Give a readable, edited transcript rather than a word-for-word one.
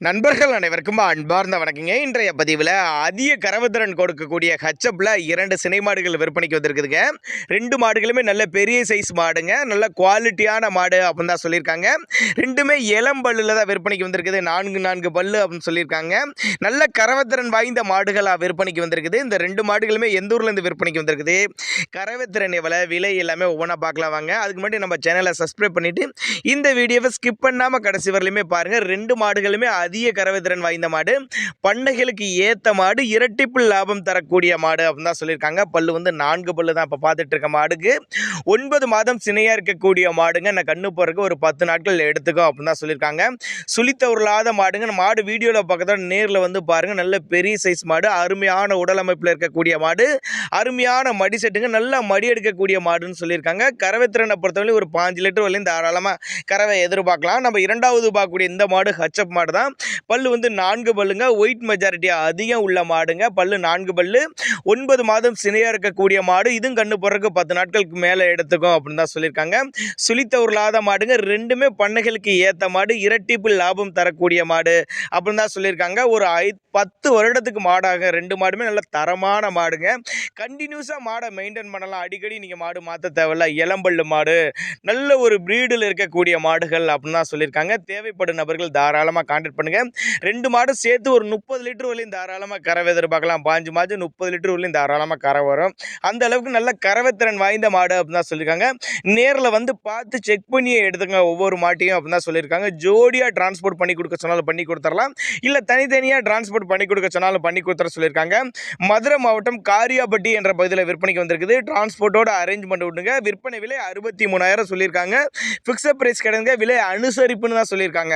நண்பர்கள் அனைவருக்கும் அன்பார்ந்த வணக்கங்க. இன்றைய பதிவில் அதிக கறவுத்திறன் கொடுக்கக்கூடிய ஹச்சப்பில் 2 சினை மாடுகள் விற்பனைக்கு வந்திருக்குதுங்க. 2 மாடுகளுமே நல்ல பெரிய சைஸ் மாடுங்க, நல்ல குவாலிட்டியான மாடு அப்படின்னு தான் சொல்லியிருக்காங்க. 2மே இளம் பல்லில் தான் விற்பனைக்கு வந்திருக்குது. 4 பல்லு அப்படின்னு சொல்லியிருக்காங்க. நல்ல கறவுத்திறன் வாய்ந்த மாடுகளாக விற்பனைக்கு வந்திருக்குது. இந்த 2 மாடுகளுமே எந்த ஊர்லேருந்து விற்பனைக்கு வந்திருக்குது, கறவுத்திறன் எவ்வளோ, விலை எல்லாமே ஒவ்வொன்றா பார்க்கலாம் வாங்க. அதுக்கு முன்னாடி நம்ம சேனலை சப்ஸ்கிரைப் பண்ணிவிட்டு இந்த வீடியோவை ஸ்கிப் பண்ணாமல் கடைசி வரலையுமே பாருங்கள். 2 மாடுகளுமே அதிக கறவைத்திறன் வாய்ந்த மாடு, பண்ணைகளுக்கு ஏற்ற மாடு, இரட்டிப்பு லாபம் தரக்கூடிய மாடு அப்படின்னு தான் சொல்லியிருக்காங்க. பல்லு வந்து 4 பல்லு தான் இப்போ பார்த்துட்டு இருக்க மாடுக்கு. 9 மாதம் சினையாக இருக்கக்கூடிய மாடுங்க. நான் கண்ணு போகிறதுக்கு ஒரு 10 நாட்கள் எடுத்துக்கும் அப்படின்னு தான் சொல்லியிருக்காங்க. சுழித்த உருளாத மாடுங்க. மாடு வீடியோவில் பார்க்கறத நேரில் வந்து பாருங்கள். நல்ல பெரிய சைஸ் மாடு, அருமையான உடல் அமைப்பில் இருக்கக்கூடிய மாடு, அருமையான மடி செட்டுங்க, நல்லா மடி எடுக்கக்கூடிய மாடுன்னு சொல்லியிருக்காங்க. கறவைத்திறனை பொறுத்தவரை ஒரு 5 லிட்டர் வரையும் தாராளமாக கறவை எதிர்பார்க்கலாம். நம்ம இரண்டாவது பார்க்கக்கூடிய இந்த மாடு ஹச்சப் மாடு தான். பல்லு வந்து 4 பல்லுங்க, ஒயிட் மெஜாரிட்டி அதிகம் உள்ள மாடுங்க. பல்லு 4 பல்லு, 9 மாதம் சினையாக இருக்கக்கூடிய மாடு. இதுவும் கண்ணு போடுறதுக்கு 10 நாட்களுக்கு மேலே எடுத்துக்கும் அப்படின்னு தான் சொல்லியிருக்காங்க. சுழித்த உருளாத மாடுங்க. 2மே பண்ணைகளுக்கு ஏற்ற மாடு, இரட்டிப்பு லாபம் தரக்கூடிய மாடு அப்படின்னு தான் சொல்லியிருக்காங்க. ஒரு 10 வருடத்துக்கு மாடாக 2 மாடுமே நல்ல தரமான மாடுங்க. கண்டினியூஸாக மாடை மெயின்டைன் பண்ணலாம். அடிக்கடி நீங்கள் மாடு மாற்ற தேவையில்ல. இளம்பல்லு மாடு, நல்ல ஒரு ப்ரீடில் இருக்கக்கூடிய மாடுகள் அப்படின்னு தான் சொல்லியிருக்காங்க. தேவைப்படும் நபர்கள் தாராளமாக கான்டாக்ட் பண்ணுங்கள். 2 மாடு சேர்த்து ஒரு 30 லிட்டர் வரையும் தாராளமாக கறவை எதிர்பார்க்கலாம். 5 மாதம் 30 லிட்டர் வரையும் தாராளமாக கறவை வரும். அந்த அளவுக்கு நல்ல கறவைத்திறன் வாய்ந்த மாடு அப்படின்னு தான் சொல்லியிருக்காங்க. நேரில் வந்து பார்த்து செக் பண்ணியே எடுத்துங்க ஒவ்வொரு மாட்டையும் அப்படின்னு தான் சொல்லியிருக்காங்க. ஜோடியாக டிரான்ஸ்போர்ட் பண்ணி கொடுக்க சொன்னாலும் பண்ணி கொடுத்துடலாம், இல்லை தனித்தனியாக டிரான்ஸ்போர்ட் பண்ணி கொடுக்க சொன்னாலும் பண்ணி கொடுத்துற சொல்லியிருக்காங்க. மதுரை மாவட்டம் காரியாபட்டி என்ற பகுதியில் விற்பனைக்கு வந்திருக்குது. டிரான்ஸ்போர்ட்டோட அரேஞ்ச் பண்ணி விட்டுங்க. விற்பனை விலை 63,000 சொல்லியிருக்காங்க. ஃபிக்ஸட் பிரைஸ் கிடையாது, விலை அனுசரிப்புன்னு தான் சொல்லியிருக்காங்க.